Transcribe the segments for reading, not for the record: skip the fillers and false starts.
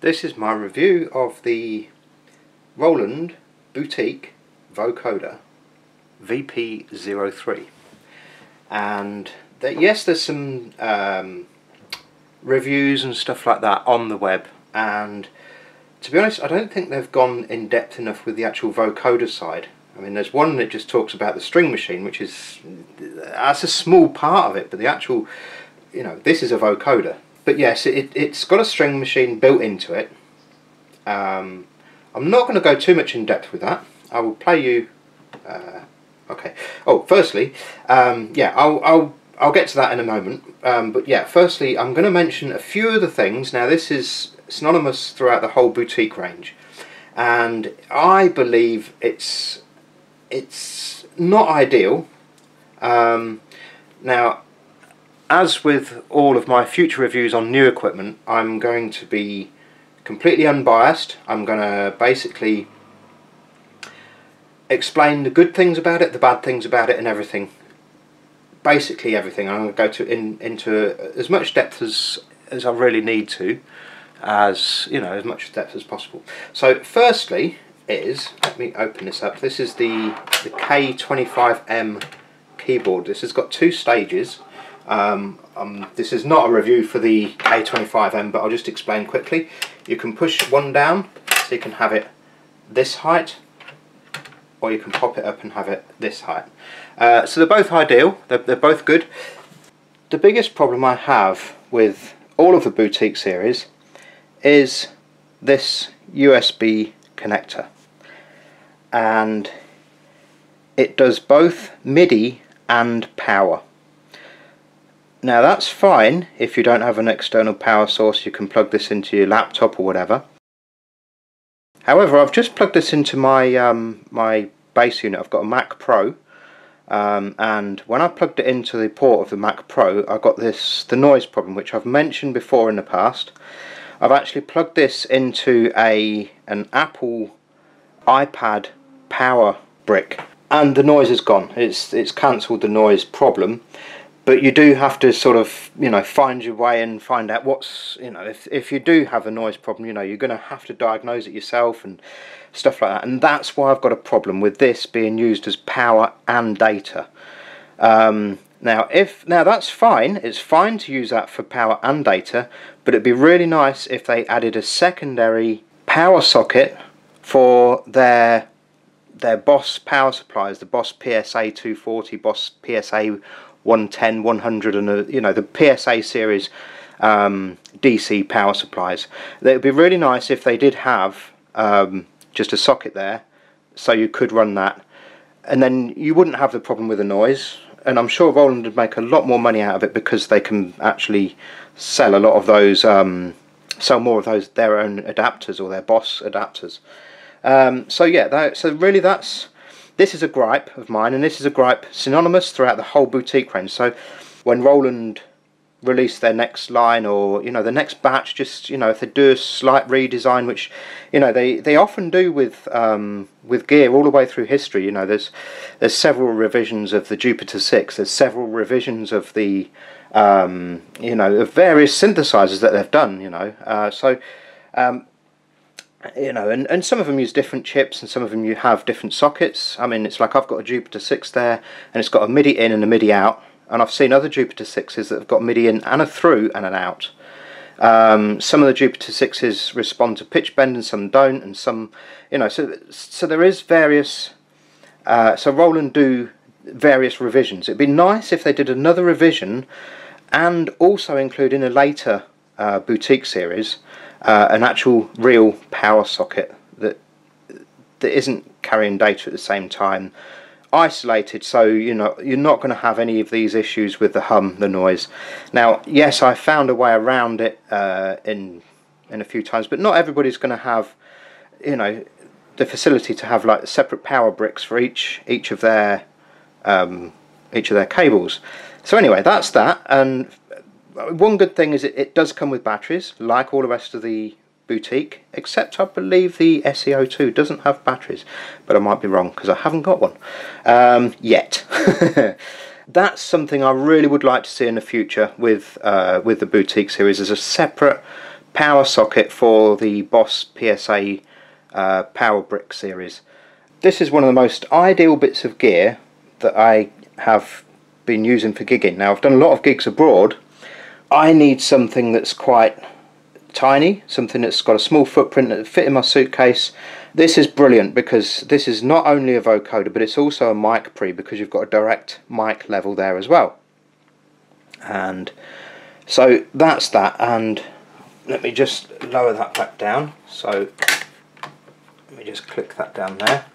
This is my review of the Roland Boutique Vocoder VP-03, and yes, there's some reviews and stuff like that on the web, and to be honest I don't think they've gone in depth enough with the actual vocoder side. I mean, there's one that just talks about the string machine, which that's a small part of it, but the actual, this is a vocoder. But yes, it's got a string machine built into it. I'm not going to go too much in depth with that. I will play you. Okay. Oh, firstly, yeah, I'll get to that in a moment. But yeah, firstly, I'm going to mention a few of the things. Now, this is synonymous throughout the whole boutique range, and I believe it's not ideal. Now, as with all of my future reviews on new equipment, I'm going to be completely unbiased. I'm going to basically explain the good things about it, the bad things about it, and everything. Basically everything. I'm going to go into as much depth as I really need to, as much depth as possible. So firstly let me open this up. This is the K25M keyboard. This has got two stages. This is not a review for the K25M, but I'll just explain quickly. You can push one down, so you can have it this height, or you can pop it up and have it this height. So they're both ideal, they're both good. The biggest problem I have with all of the Boutique series is this USB connector, and it does both MIDI and power. Now that's fine if you don't have an external power source. You can plug this into your laptop or whatever. However, I've just plugged this into my my bass unit. I've got a Mac Pro, and when I plugged it into the port of the Mac Pro, I got the noise problem, which I've mentioned before in the past. I've actually plugged this into an Apple iPad power brick, and the noise is gone. It's cancelled the noise problem. But you do have to sort of, find your way and find out what's, if you do have a noise problem, you're going to have to diagnose it yourself and stuff like that. And that's why I've got a problem with this being used as power and data. Now that's fine. It's fine to use that for power and data, but it'd be really nice if they added a secondary power socket for their Boss power supplies, the Boss PSA 240, Boss PSA 110, 100, and the PSA series DC power supplies. It would be really nice if they did have just a socket there, so you could run that, and then you wouldn't have the problem with the noise. And I'm sure Roland would make a lot more money out of it, because they can actually sell a lot of those, sell more of those their own adapters, or their Boss adapters. So yeah, so really this is a gripe of mine, and this is a gripe synonymous throughout the whole Boutique range. So when Roland release their next line, or the next batch, just if they do a slight redesign, which they often do with gear all the way through history. There's several revisions of the Jupiter 6. There's several revisions of the of various synthesizers that they've done. And some of them use different chips, and some of them you have different sockets. I mean, it's like I've got a Jupiter 6 there, and it's got a MIDI in and a MIDI out, and I've seen other Jupiter 6s that have got MIDI in and a through and an out. Some of the Jupiter 6s respond to pitch bend, and some don't, and some, so there is various, so Roland do various revisions. It'd be nice if they did another revision, and also include in a later Boutique series, an actual real power socket that isn't carrying data at the same time, isolated, so you're not going to have any of these issues with the hum, the noise. Now, yes, I found a way around it in a few times, but not everybody's going to have the facility to have like separate power bricks for each of their cables. So anyway, that's that. And one good thing is it does come with batteries, like all the rest of the Boutique, except I believe the SE02 doesn't have batteries, but I might be wrong, because I haven't got one yet. That's something I really would like to see in the future with the Boutique series, as a separate power socket for the Boss PSA Power Brick series. This is one of the most ideal bits of gear that I have been using for gigging. Now, I've done a lot of gigs abroad. I need something that's quite tiny, something that's got a small footprint that fit in my suitcase. This is brilliant because this is not only a vocoder, but it's also a mic pre, because you've got a direct mic level there as well. And so that's that. And let me just lower that back down. So let me just click that down there.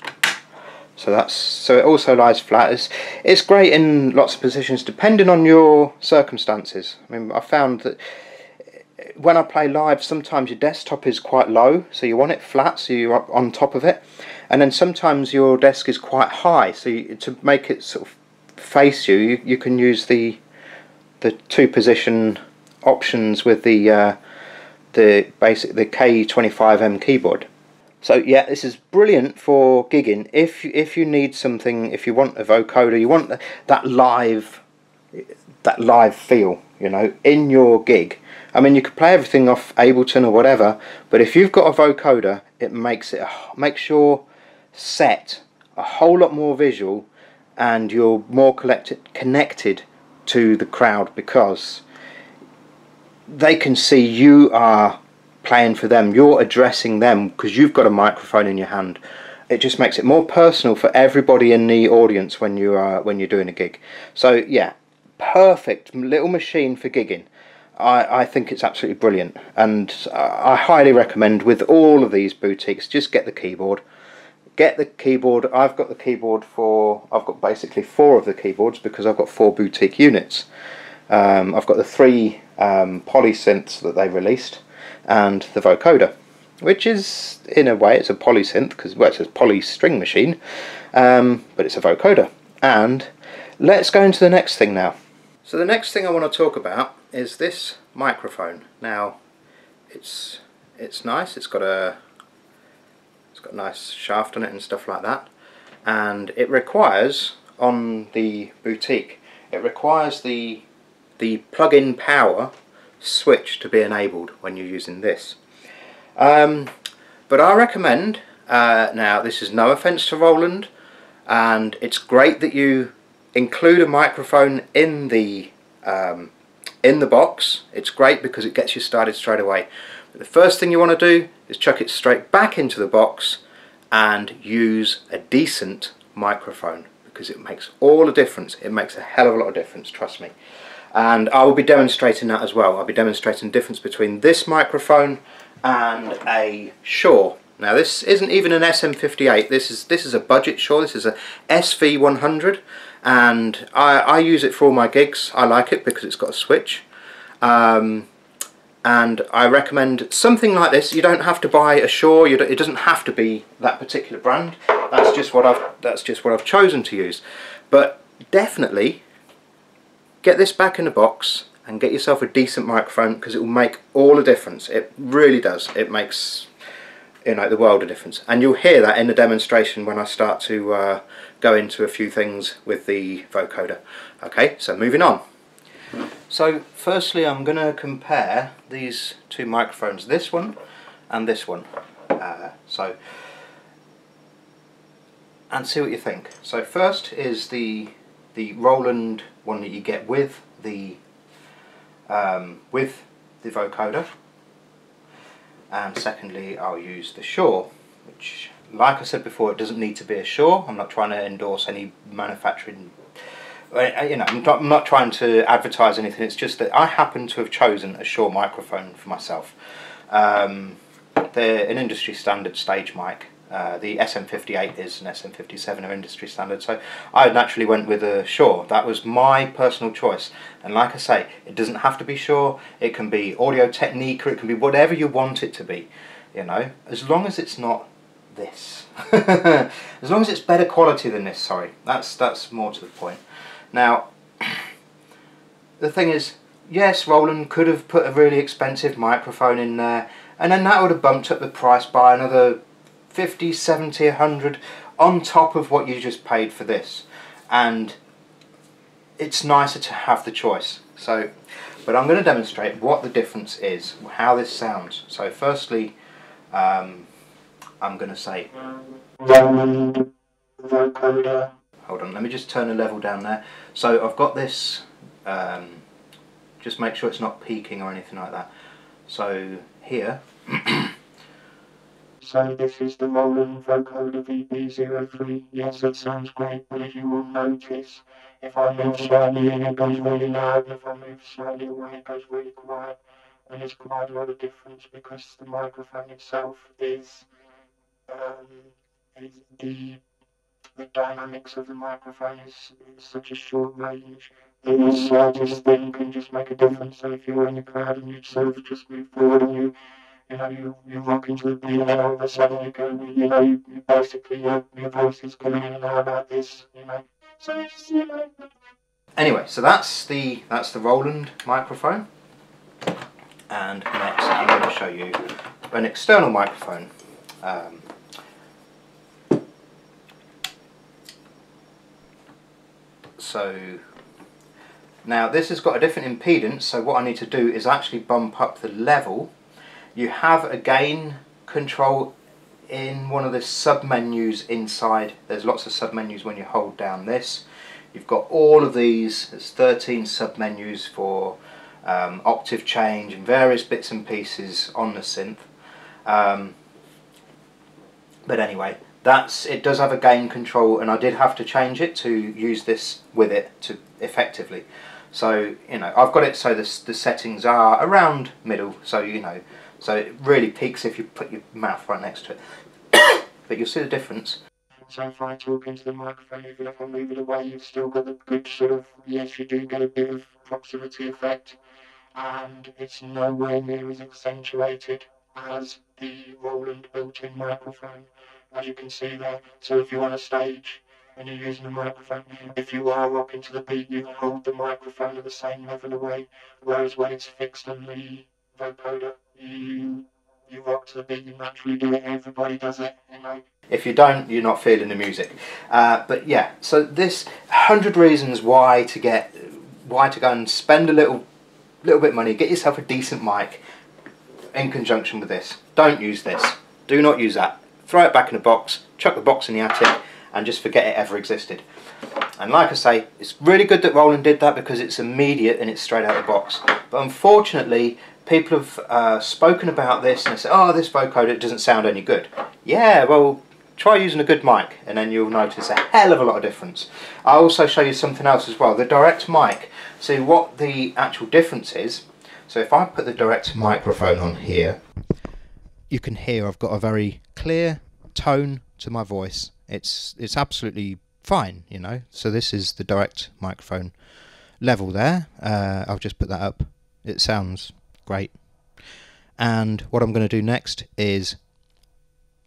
So it also lies flat. It's great in lots of positions depending on your circumstances. I mean, I found that when I play live, sometimes your desktop is quite low, so you want it flat, so you're up on top of it, and then sometimes your desk is quite high, so to make it sort of face you, you can use the two position options with the K25M keyboard. So yeah, this is brilliant for gigging. If you need something, if you want a vocoder, you want that live feel, you know, in your gig. I mean, you could play everything off Ableton or whatever, but if you've got a vocoder, it makes your set a whole lot more visual, and you're more connected to the crowd, because they can see you are playing for them, you're addressing them because you've got a microphone in your hand. It just makes it more personal for everybody in the audience when you're doing a gig. So yeah, perfect little machine for gigging. I think it's absolutely brilliant, and I highly recommend with all of these boutiques, just get the keyboard. Get the keyboard. I've got the keyboard I've got basically 4 of the keyboards because I've got 4 boutique units. I've got the 3 poly synths that they released, and the vocoder, which is, in a way, it's a poly synth because, well, it's a poly string machine, but it's a vocoder. And let's go into the next thing now. So the next thing I want to talk about is this microphone. Now, it's nice. It's got a nice shaft on it and stuff like that, and it requires, on the boutique, it requires the plug-in power switch to be enabled when you're using this. But I recommend, now this is no offence to Roland, and it's great that you include a microphone in the box. It's great because it gets you started straight away. But the first thing you want to do is chuck it straight back into the box and use a decent microphone, because it makes all the difference. It makes a hell of a lot of difference, trust me. And I will be demonstrating that as well. I'll be demonstrating the difference between this microphone and a Shure. Now, this isn't even an SM58. This is a budget Shure. This is a SV100, and I use it for all my gigs. I like it because it's got a switch, and I recommend something like this. You don't have to buy a Shure. It doesn't have to be that particular brand. That's just what I've chosen to use. But definitely get this back in the box and get yourself a decent microphone, because it will make all the difference. It really does. It makes, you know, the world of difference. And you'll hear that in the demonstration when I start to go into a few things with the vocoder. Okay, so moving on. So firstly, I'm going to compare these 2 microphones, this one and this one. And see what you think. So first is the Roland one that you get with the vocoder, and secondly I'll use the Shure, which, like I said before, it doesn't need to be a Shure. I'm not trying to endorse any manufacturing, you know, I'm not trying to advertise anything. It's just that I happen to have chosen a Shure microphone for myself. They're an industry standard stage mic. The SM58 is an SM57 of industry standard, so I naturally went with a Shure. That was my personal choice, and like I say, it doesn't have to be Shure. It can be Audio Technica, it can be whatever you want it to be, you know, as long as it's not this. As long as it's better quality than this, sorry, that's more to the point. Now, the thing is, yes, Roland could have put a really expensive microphone in there, and then that would have bumped up the price by another 50, 70, 100 on top of what you just paid for this, and it's nicer to have the choice. So But I'm going to demonstrate what the difference is, how this sounds. So firstly, I'm going to say Roland Vocoder. Hold on, let me just turn the level down there. So I've got this, just make sure it's not peaking or anything like that. So here, so this is the Roland Vocoder VP-03. Yes, it sounds great, but as you will notice, if I move slightly in, it goes really loud, and if I move slightly away, it goes really quiet. And there's quite a lot of difference because the microphone itself is the dynamics of the microphone is such a short range. The slightest thing can just make a difference. So if you're in the crowd and you sort of just move forward and you rock into the beat, and then all of a sudden you go, you basically your voice is coming in and out like this, So it's, anyway, so that's the Roland microphone. And next I'm going to show you an external microphone. So now this has got a different impedance, so what I need to do is actually bump up the level. You have a gain control in one of the sub-menus inside. There's lots of sub-menus when you hold down this. You've got all of these, there's 13 sub-menus for octave change and various bits and pieces on the synth. But anyway, it does have a gain control, and I did have to change it to use this with it to effectively. So I've got it so the settings are around middle, so so it really peaks if you put your mouth right next to it. But you'll see the difference. So if I talk into the microphone, even if I move it away, you've still got the good sort of, yes, you do get a bit of proximity effect, and it's nowhere near as accentuated as the Roland built-in microphone, as you can see there. So if you're on a stage and you're using a microphone, if you are rocking to the beat, you hold the microphone at the same level away, whereas when it's fixed on the vocoder, you rock to the beat, you naturally do it, everybody does it, If you don't, you're not feeling the music. But yeah, so this 100 reasons why to go and spend a little bit of money, get yourself a decent mic in conjunction with this. Don't use this. Do not use that. Throw it back in a box, chuck the box in the attic, and just forget it ever existed. And like I say, it's really good that Roland did that because it's immediate and it's straight out of the box. But unfortunately, people have spoken about this and they say, oh, this vocoder doesn't sound any good. Yeah, well, try using a good mic and then you'll notice a hell of a lot of difference. I'll also show you something else as well, the direct mic. See what the actual difference is. So if I put the direct microphone on here, you can hear I've got a very clear tone to my voice. It's absolutely fine, So this is the direct microphone level there. I'll just put that up. It sounds great. And what I'm going to do next is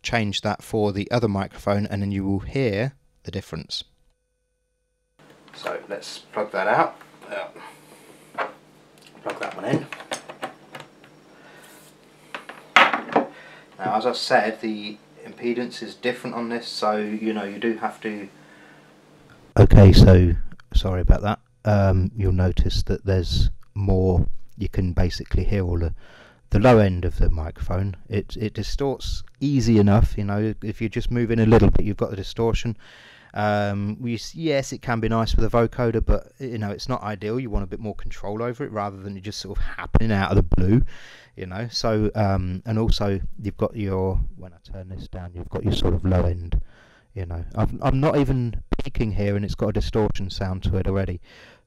change that for the other microphone, and then you will hear the difference. So let's plug that out. Plug that one in. Now, as I said, the impedance is different on this, so you do have to. Okay, so sorry about that. You'll notice that there's more. You can basically hear all the low end of the microphone. It distorts easy enough, if you just move in a little bit, you've got the distortion. Yes, it can be nice with a vocoder, but it's not ideal. You want a bit more control over it rather than it just sort of happening out of the blue, So and also you've got your, when I turn this down, you've got your sort of low end. I'm not even peaking here, and it's got a distortion sound to it already.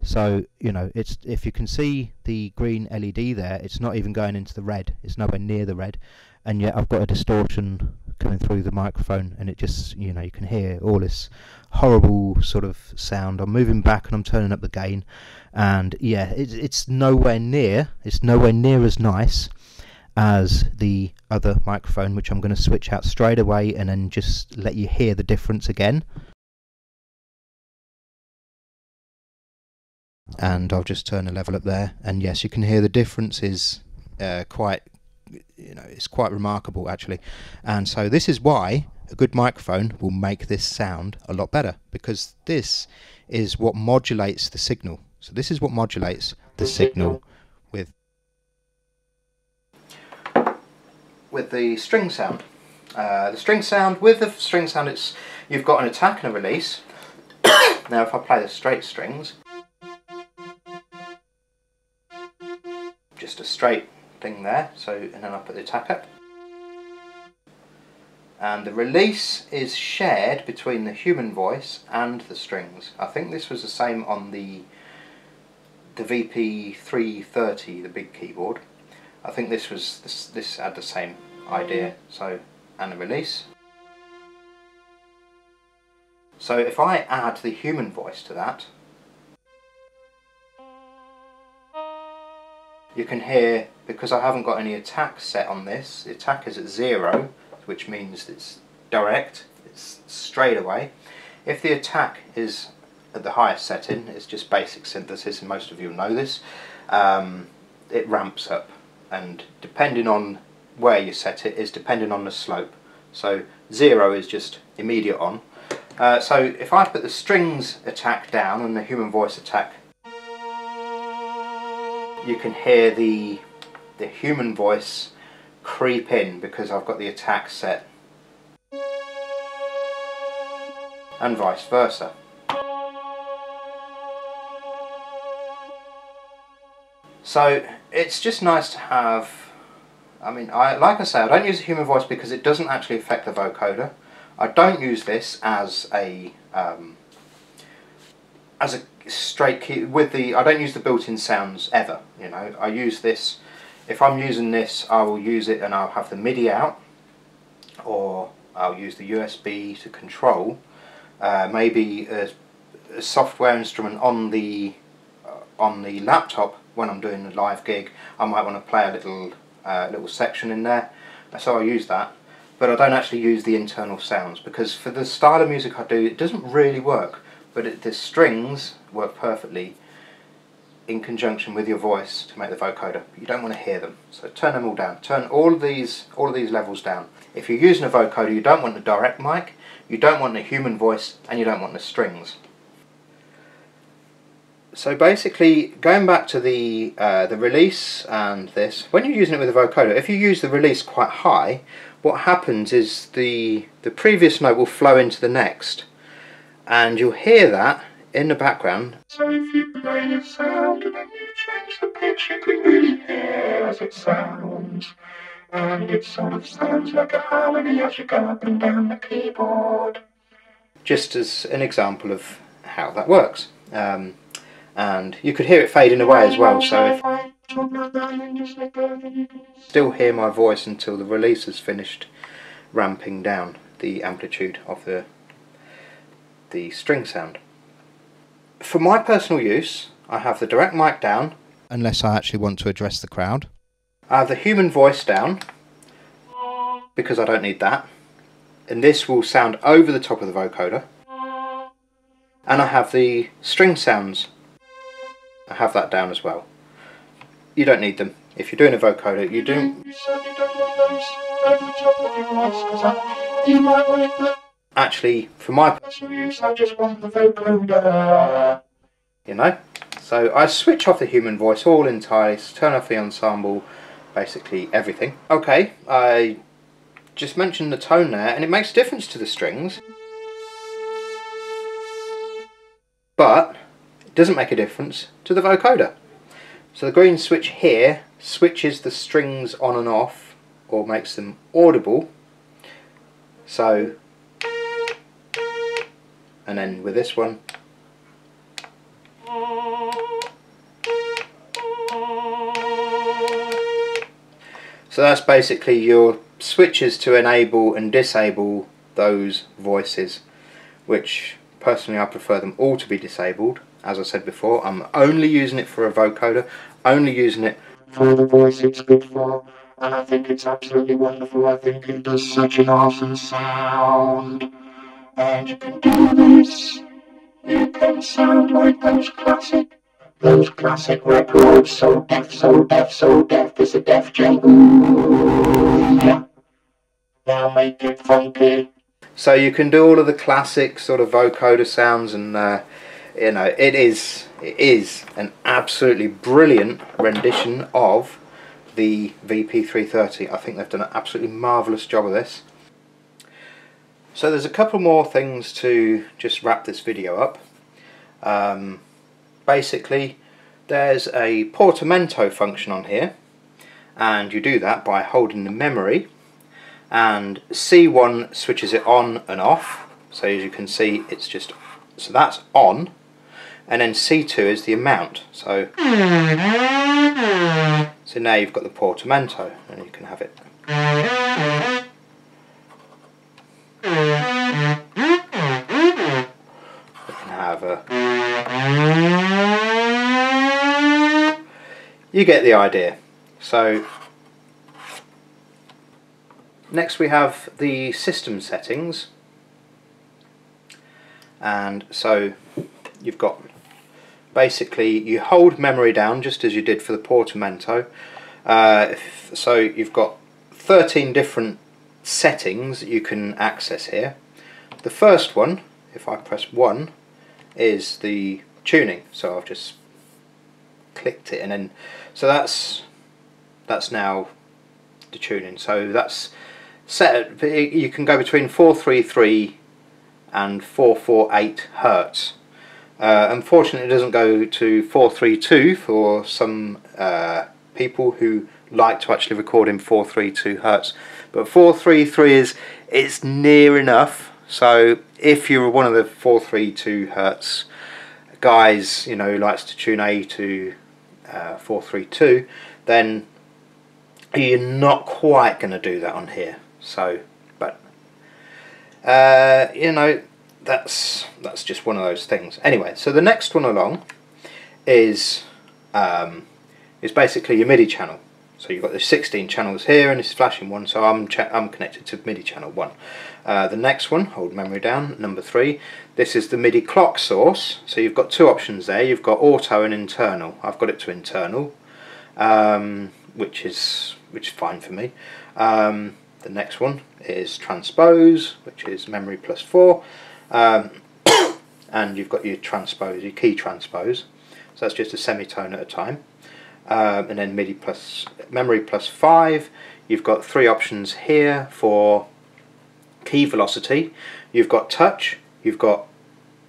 So it's, if you can see the green LED there, it's not even going into the red. It's nowhere near the red, and yet I've got a distortion coming through the microphone, and it just you can hear all this horrible sort of sound. I'm moving back and I'm turning up the gain, and yeah, it's nowhere near. It's nowhere near as nice as the other microphone, which I'm going to switch out straight away and then just let you hear the difference again. And I'll just turn the level up there, and yes, you can hear the difference is quite, it's quite remarkable actually. And so this is why a good microphone will make this sound a lot better, because this is what modulates the signal. So this is what modulates the signal with the string sound. With the string sound, you've got an attack and a release. Now if I play the straight strings, just a straight thing there, so, and then I put the attack up. And the release is shared between the human voice and the strings. I think this was the same on the VP-03, the big keyboard. I think this had the same idea. So, and the release. So if I add the human voice to that, you can hear, because I haven't got any attack set on this, the attack is at 0, which means it's direct, it's straight away. If the attack is at the highest setting, it's just basic synthesis, and most of you know this, it ramps up, and depending on where you set it is depending on the slope. So 0 is just immediate on. So if I put the strings attack down and the human voice attack, you can hear the human voice creep in because I've got the attack set, and vice versa. So it's just nice to have, I mean, like I say, I don't use the human voice because it doesn't actually affect the vocoder. I don't use this as a straight key with the. I don't use the built-in sounds ever. You know, I use this. If I'm using this, I will use it and I'll have the MIDI out, or I'll use the USB to control. Maybe a software instrument on the laptop when I'm doing a live gig. I might want to play a little section in there, so I'll use that. But I don't actually use the internal sounds because for the style of music I do, it doesn't really work. But the strings work perfectly in conjunction with your voice to make the vocoder. You don't want to hear them, so turn them all down. Turn all of these levels down. If you're using a vocoder, you don't want the direct mic, you don't want the human voice, and you don't want the strings. So basically, going back to the release and this, when you're using it with a vocoder, if you use the release quite high, what happens is the previous note will flow into the next, and you'll hear that in the background. So if you play a sound and then you change the pitch, you can really hear as it sounds. And it sort of sounds like a harmony as you go up and down the keyboard. Just as an example of how that works. And you could hear it fading away as well, so if I still hear my voice until the release has finished ramping down the amplitude of the string sound. For my personal use, I have the direct mic down, unless I actually want to address the crowd. I have the human voice down, because I don't need that, and this will sound over the top of the vocoder. And I have the string sounds, I have that down as well. You don't need them. If you're doing a vocoder, you do. You certainly don't want those over the top of your voice, because you might want it. Actually, for my personal use, I just want the vocoder. You know? So I switch off the human voice all entirely, turn off the ensemble, basically everything. Okay, I just mentioned the tone there, and it makes a difference to the strings. But it doesn't make a difference to the vocoder. So the green switch here switches the strings on and off, or makes them audible. So, and then with this one, so that's basically your switches to enable and disable those voices, which personally I prefer them all to be disabled. As I said before, I'm only using it for a vocoder, only using it for the voice it's good for, and I think it's absolutely wonderful. I think it does such an awesome sound. And you can do this, you can sound like those classic records, so deaf, so deaf, so deaf, there's a Def Jam. Ooh, yeah. Now make it funky. So you can do all of the classic sort of vocoder sounds, and you know, it is an absolutely brilliant rendition of the VP-03. I think they've done an absolutely marvellous job of this. So there's a couple more things to just wrap this video up. Basically, there's a portamento function on here, and you do that by holding the memory, and C1 switches it on and off. So as you can see, it's just, so that's on, and then C2 is the amount. So now you've got the portamento, and you can have it. You get the idea. So next we have the system settings, and so you've got, basically you hold memory down just as you did for the portamento. So you've got 13 different settings that you can access here. The first one, if I press 1, is the tuning. So I've just clicked it, and then so that's now the tuning. So that's set. You can go between 433 and 448 Hertz. Unfortunately, it doesn't go to 432 for some people who like to actually record in 432 Hertz. But 433 it's near enough. So if you're one of the 432 Hertz guys, you know, who likes to tune A to 432, then you're not quite going to do that on here. So, but you know, that's just one of those things. Anyway, so the next one along is basically your MIDI channel. So you've got the 16 channels here, and it's flashing one, so I'm connected to MIDI channel 1. The next one, hold memory down, number 3. This is the MIDI clock source. So you've got two options there. You've got auto and internal. I've got it to internal, which is fine for me. The next one is transpose, which is memory plus 4, and you've got your transpose, your key transpose. So that's just a semitone at a time. And then MIDI plus memory plus 5. You've got 3 options here for key velocity. You've got touch, you've got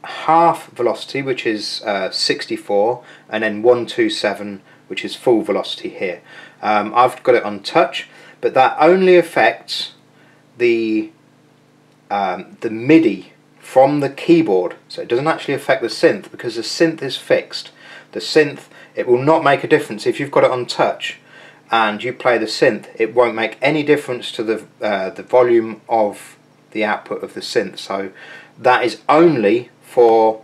half velocity, which is 64, and then 127, which is full velocity here. I've got it on touch, but that only affects the MIDI from the keyboard. So it doesn't actually affect the synth, because the synth is fixed. The synth, it will not make a difference if you've got it on touch and you play the synth. It won't make any difference to the volume of the output of the synth. So that is only for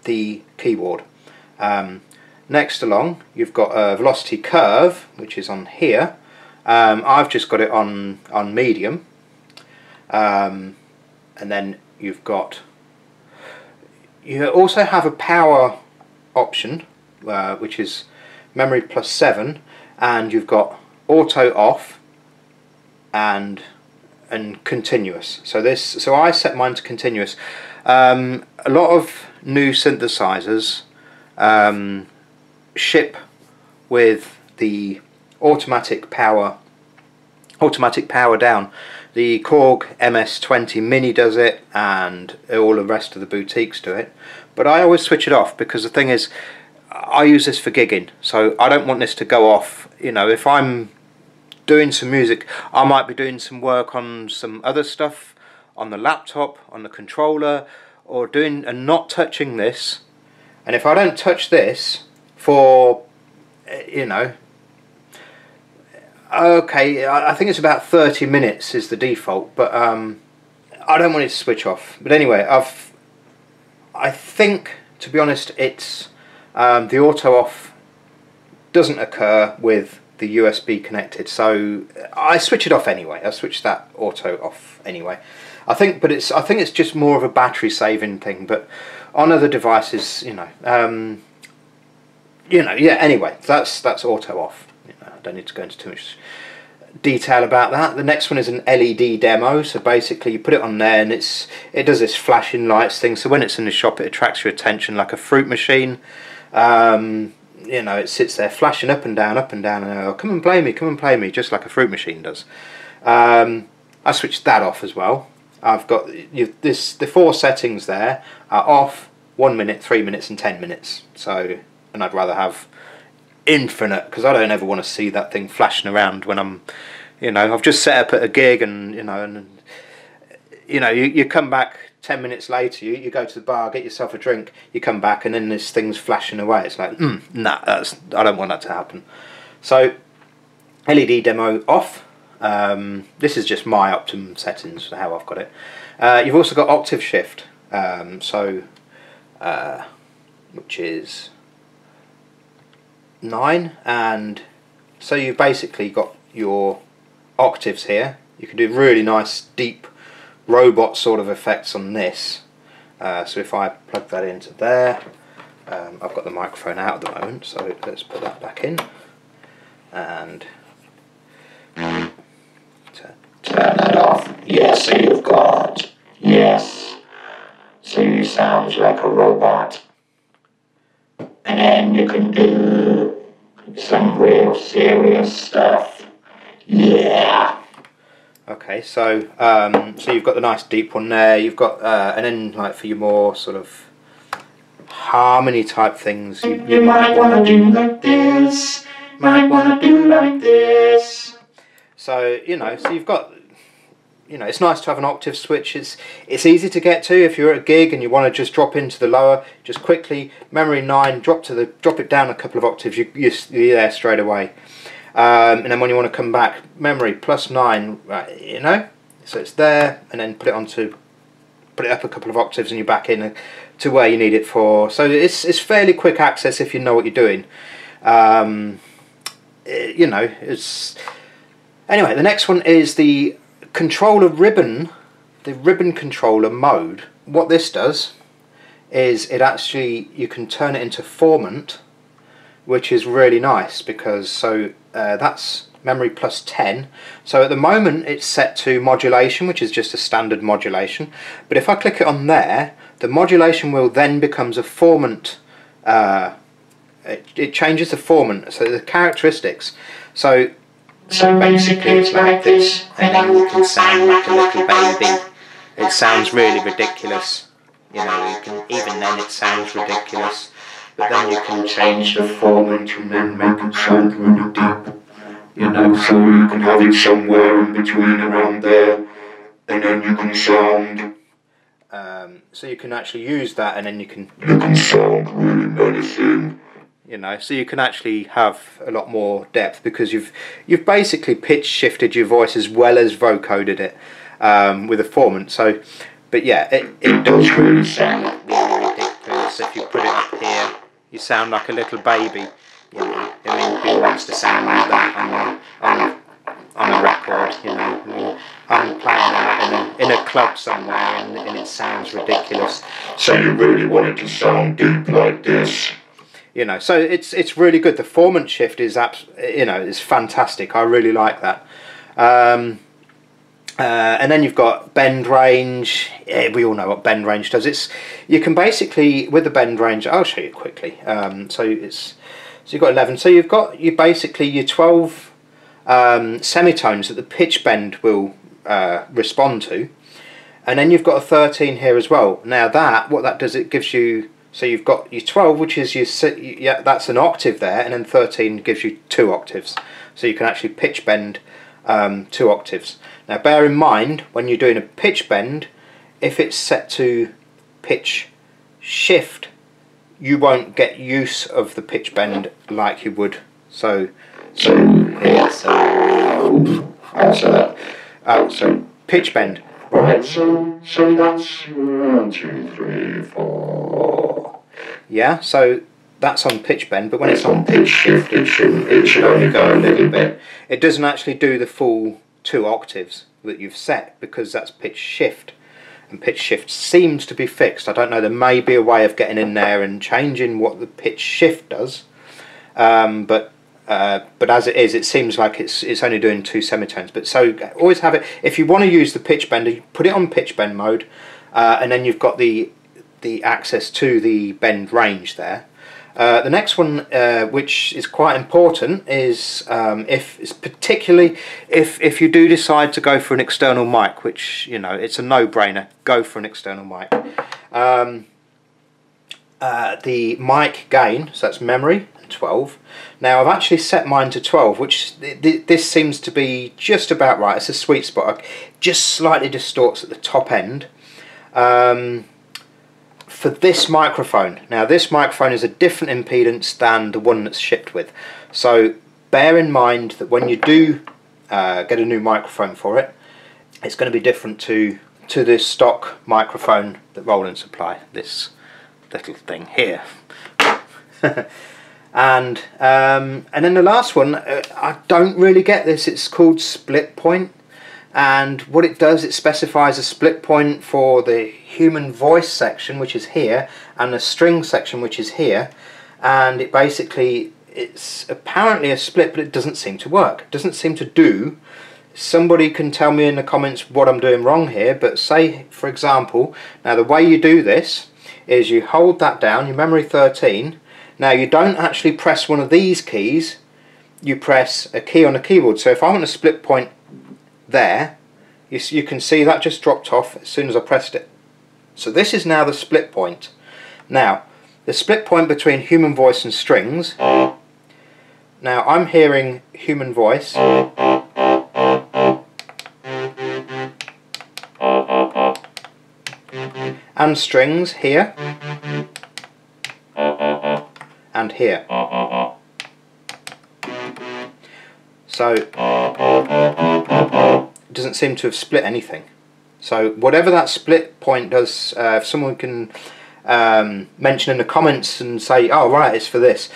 the keyboard. Next along, you've got a velocity curve, which is on here. I've just got it on medium, and then you also have a power option, which is memory plus 7, and you've got auto off and continuous. So I set mine to continuous. A lot of new synthesizers ship with the automatic power down. The Korg MS-20 Mini does it, and all the rest of the boutiques do it. But I always switch it off, because the thing is, I use this for gigging, so I don't want this to go off. You know, if I'm doing some music, I might be doing some work on some other stuff on the laptop, on the controller, or doing and not touching this. And if I don't touch this for, you know, okay, I think it's about 30 minutes is the default, but I don't want it to switch off. But anyway, I think, to be honest, it's the auto off doesn't occur with the USB connected, so I switch it off anyway. I switch that auto off anyway. I think it's just more of a battery saving thing. But on other devices, yeah. Anyway, that's auto off. I don't need to go into too much detail about that. The next one is an LED demo. So basically you put it on there, and it does this flashing lights thing. So when it's in the shop, it attracts your attention like a fruit machine. you know, it sits there flashing up and down, and oh, come and play me, just like a fruit machine does. I switched that off as well. I've got the 4 settings there are off, 1 minute, 3 minutes and 10 minutes. So, and I'd rather have infinite, because I don't ever want to see that thing flashing around when I'm, you know, I've just set up at a gig, and you come back 10 minutes later, you go to the bar, get yourself a drink, you come back, and then this thing's flashing away. It's like, nah, I don't want that to happen. So, LED demo off. This is just my optimum settings for how I've got it. You've also got Octave Shift, which is 9, and so you've basically got your octaves here. You can do really nice deep robot sort of effects on this. So if I plug that into there, I've got the microphone out at the moment, so let's put that back in and turn that off. Yes, so you've got, yes, so you sound like a robot. And then you can do some real serious stuff. Yeah. Okay, so so you've got the nice deep one there. You've got and then like for your more sort of harmony type things, you might want to do like this. Might want to do like this. So so you've got, it's nice to have an octave switch. It's easy to get to if you're at a gig and you want to just drop into the lower, just quickly memory 9, drop it down a couple of octaves. You're there straight away. And then when you want to come back, memory +9, right, so it's there, and then put it up a couple of octaves, and you're back in to where you need it for. So it's fairly quick access if you know what you're doing. Anyway, the next one is the controller ribbon, the ribbon controller mode. What this does is you can turn it into formant, which is really nice, because that's memory +10. So at the moment it's set to modulation, which is just a standard modulation, but if I click it on there, the modulation wheel then becomes a formant. It changes the formant, so the characteristics. So basically it's like this, and then you can sound like a little baby. It sounds really ridiculous. You can, even then it sounds ridiculous. But then you can change the formant and then make it sound really deep. So you can have it somewhere in between around there, and then you can sound. So you can actually use that, and then you can sound really menacing. So you can actually have a lot more depth, because you've basically pitch shifted your voice as well as vocoded it with a formant. So, but yeah, it does really sound really ridiculous. If you put it up here, you sound like a little baby. Who wants to sound like that on a record? I'm playing that in a club somewhere, and it sounds ridiculous. So you really want it to sound deep like this. So it's really good. The formant shift is is fantastic. I really like that. And then you've got bend range. We all know what bend range does. You can basically, with the bend range, I'll show you quickly. So you've got 11. So you basically your 12 semitones that the pitch bend will respond to, and then you've got a 13 here as well. Now what that does, it gives you. So you've got your 12, which is that's an octave there, and then 13 gives you 2 octaves. So you can actually pitch bend 2 octaves. Now bear in mind, when you're doing a pitch bend, if it's set to pitch shift, you won't get use of the pitch bend like you would. So pitch bend. Right, so that's 1, 2, 3, 4. Yeah, so that's on pitch bend, but when it's on pitch shift, it should only go a little bit. It doesn't actually do the full 2 octaves that you've set, because that's pitch shift, and pitch shift seems to be fixed. I don't know, there may be a way of getting in there and changing what the pitch shift does, but as it is, it seems like it's only doing 2 semitones. But so always have it, if you want to use the pitch bender, you put it on pitch bend mode, and then you've got the access to the bend range there. The next one, which is quite important, is particularly if you do decide to go for an external mic, which, you know, it's a no-brainer. Go for an external mic. The mic gain, so that's memory, 12. Now I've actually set mine to 12, which this seems to be just about right. It's a sweet spot. It just slightly distorts at the top end. For this microphone, now this microphone is a different impedance than the one that's shipped with, so bear in mind that when you do get a new microphone for it, it's going to be different to this stock microphone that Roland supply, this little thing here. And then the last one, I don't really get this. It's called split point, and what it does, it specifies a split point for the human voice section, which is here, and the string section, which is here, and it basically, it's apparently a split, but it doesn't seem to work. It doesn't seem to do. Somebody can tell me in the comments what I'm doing wrong here, but say, for example, now the way you do this is you hold that down, your memory 13. Now you don't actually press one of these keys, you press a key on the keyboard. So if I want a split point there, you can see that just dropped off as soon as I pressed it. So this is now the split point. Now, the split point between human voice and strings. Now I'm hearing human voice. And strings here. And here. So it doesn't seem to have split anything. So whatever that split point does, if someone can mention in the comments and say, oh right, it's for this.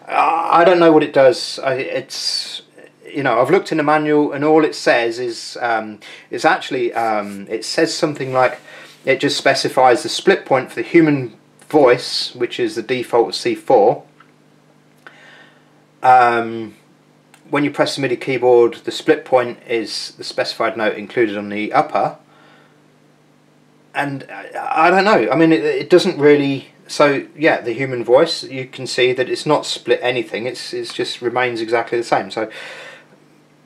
I don't know what it does. It's, you know, I've looked in the manual and all it says is it's actually it says something like, it just specifies the split point for the human voice, which is the default of C4. When you press the MIDI keyboard, the split point is the specified note included on the upper. And I don't know, I mean it doesn't really, so yeah, the human voice, you can see that it's not split anything, it's just remains exactly the same. So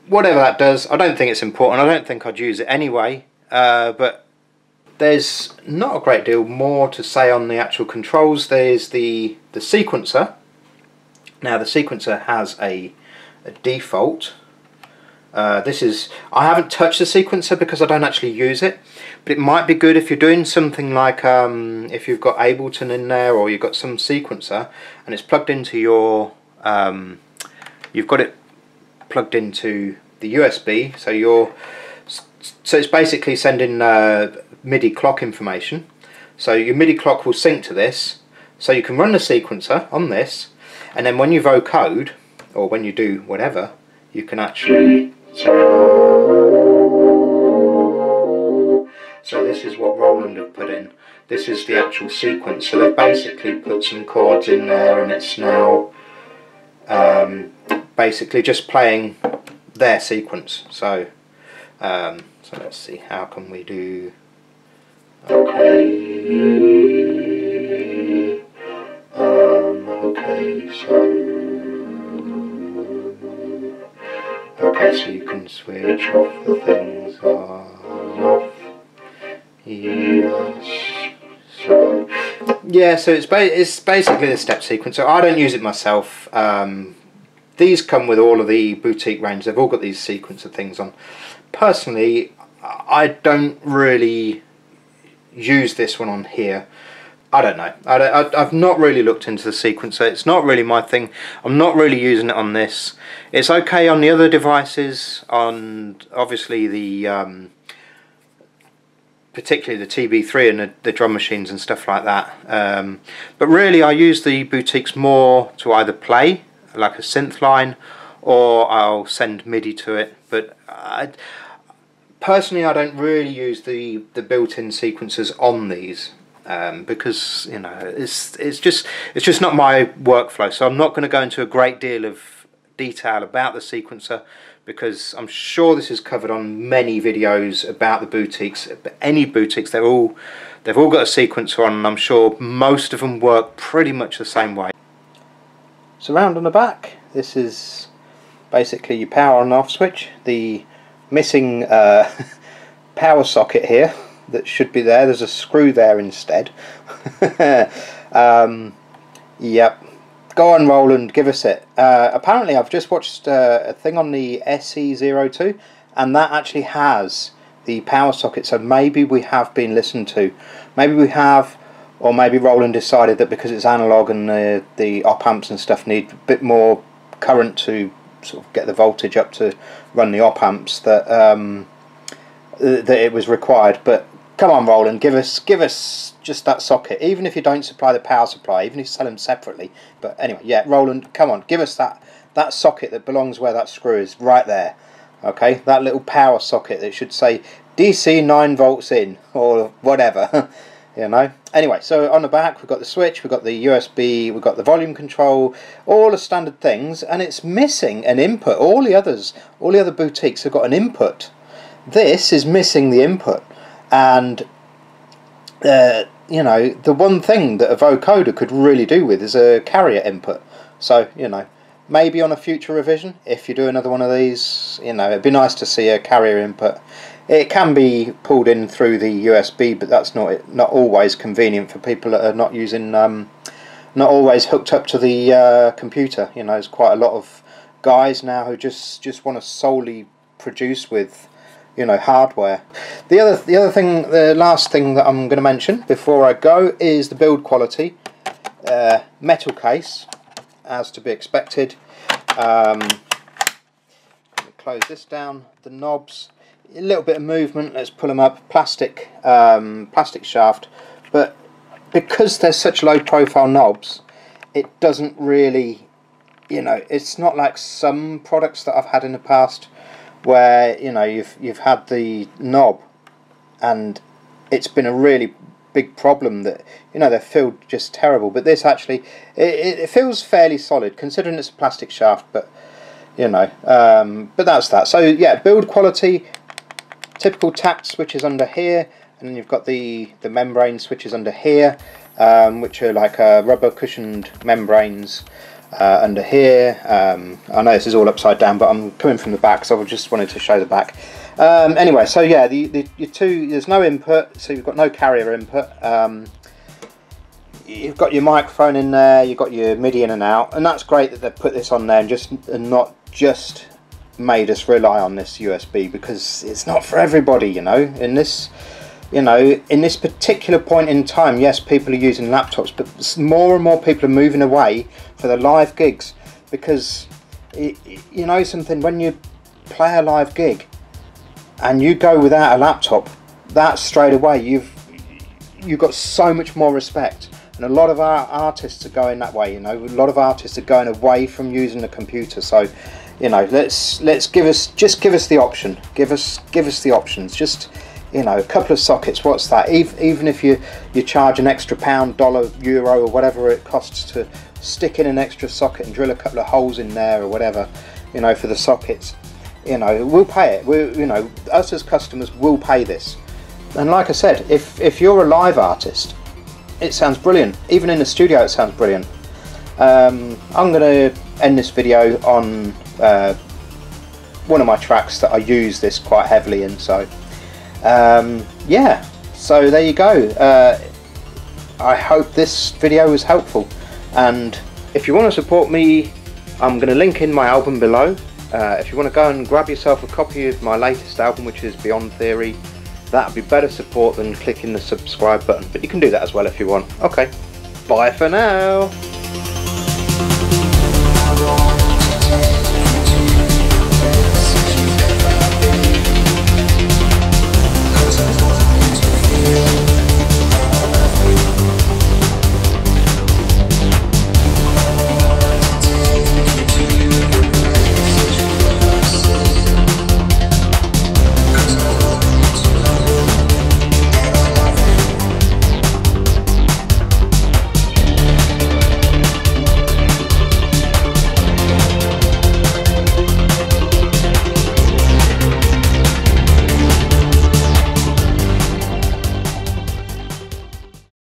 whatever that does, I don't think it's important, I don't think I'd use it anyway, but there's not a great deal more to say on the actual controls. There's the sequencer. Now the sequencer has a default. This is, I haven't touched the sequencer because I don't actually use it, but it might be good if you're doing something like if you've got Ableton in there, or you've got some sequencer and it's plugged into your you've got it plugged into the USB, so it's basically sending MIDI clock information. So your MIDI clock will sync to this, so you can run the sequencer on this, and then when you vocode or when you do whatever, you can actually. So this is what Roland have put in. This is the actual sequence. So they've basically put some chords in there, and it's now basically just playing their sequence. So so let's see, how can we do? Okay. Okay, so you can switch off the things on, off. Yes. So yeah, so it's basically the step sequence. So I don't use it myself. These come with all of the boutique range. They've all got these sequencer things on. Personally, I don't really use this one on here. I don't know. I've not really looked into the sequencer. It's not really my thing. I'm not really using it on this. It's okay on the other devices, on obviously the particularly the TB3 and the drum machines and stuff like that. But really I use the boutiques more to either play like a synth line, or I'll send MIDI to it. But personally I don't really use the built-in sequencers on these. Because, you know, it's just not my workflow, so I'm not going to go into a great deal of detail about the sequencer, because I'm sure this is covered on many videos about the boutiques. Any boutiques, they've all got a sequencer on, and I'm sure most of them work pretty much the same way. So round on the back, this is basically your power on and off switch. The missing power socket here that should be there, there's a screw there instead. Yep, go on Roland, give us it. Apparently I've just watched a thing on the SE-02 and that actually has the power socket, so maybe we have been listened to. Maybe we have, or maybe Roland decided that because it's analog and the op amps and stuff need a bit more current to sort of get the voltage up to run the op amps, that that it was required. But come on Roland, give us just that socket, even if you don't supply the power supply, even if you sell them separately. But anyway, yeah, Roland, come on, give us that socket that belongs where that screw is, right there. Okay, that little power socket that should say DC 9 volts in or whatever. You know. Anyway, so on the back we've got the switch, we've got the USB, we've got the volume control, all the standard things, and it's missing an input. All the other boutiques have got an input. This is missing the input, and you know, the one thing that a vocoder could really do with is a carrier input. So, you know, maybe on a future revision, if you do another one of these, you know, it'd be nice to see a carrier input. It can be pulled in through the USB, but that's not always convenient for people that are not using, not always hooked up to the computer. You know, there's quite a lot of guys now who just want to solely produce with, you know, hardware. The other thing, the last thing that I'm going to mention before I go is the build quality. Metal case, as to be expected. Close this down. The knobs, a little bit of movement. Let's pull them up. Plastic shaft, but because they're such low profile knobs, it doesn't really, you know, it's not like some products that I've had in the past where, you know, you've had the knob and it's been a really big problem that, you know, they feel just terrible. But this actually, it feels fairly solid considering it's a plastic shaft, but you know, but that's that. So yeah, build quality, typical tact switches under here, and then you've got the membrane switches under here, which are like rubber cushioned membranes under here. I know this is all upside down, but I'm coming from the back, so I just wanted to show the back. Anyway, so yeah, your two, there's no input, so you've got no carrier input. You've got your microphone in there, you've got your MIDI in and out, and that's great that they've put this on there and not just made us rely on this USB, because it's not for everybody, you know. In this particular point in time, yes, people are using laptops, but more and more people are moving away for the live gigs, because you know something, when you play a live gig and you go without a laptop, that straight away you've got so much more respect. And a lot of our artists are going that way, you know. A lot of artists are going away from using the computer. So, you know, let's give us the option. Give us the options. Just, you know, a couple of sockets. What's that? Even if you charge an extra £1, dollar, euro, or whatever it costs to stick in an extra socket and drill a couple of holes in there or whatever, you know, for the sockets, you know, we'll pay it. You know, us as customers will pay this. And like I said, if you're a live artist, it sounds brilliant. Even in the studio it sounds brilliant. I'm going to end this video on one of my tracks that I use this quite heavily in. So yeah, so there you go. I hope this video was helpful, and if you want to support me, I'm going to link in my album below. If you want to go and grab yourself a copy of my latest album, which is Beyond Theory, that would be better support than clicking the subscribe button, but you can do that as well if you want. Okay, bye for now.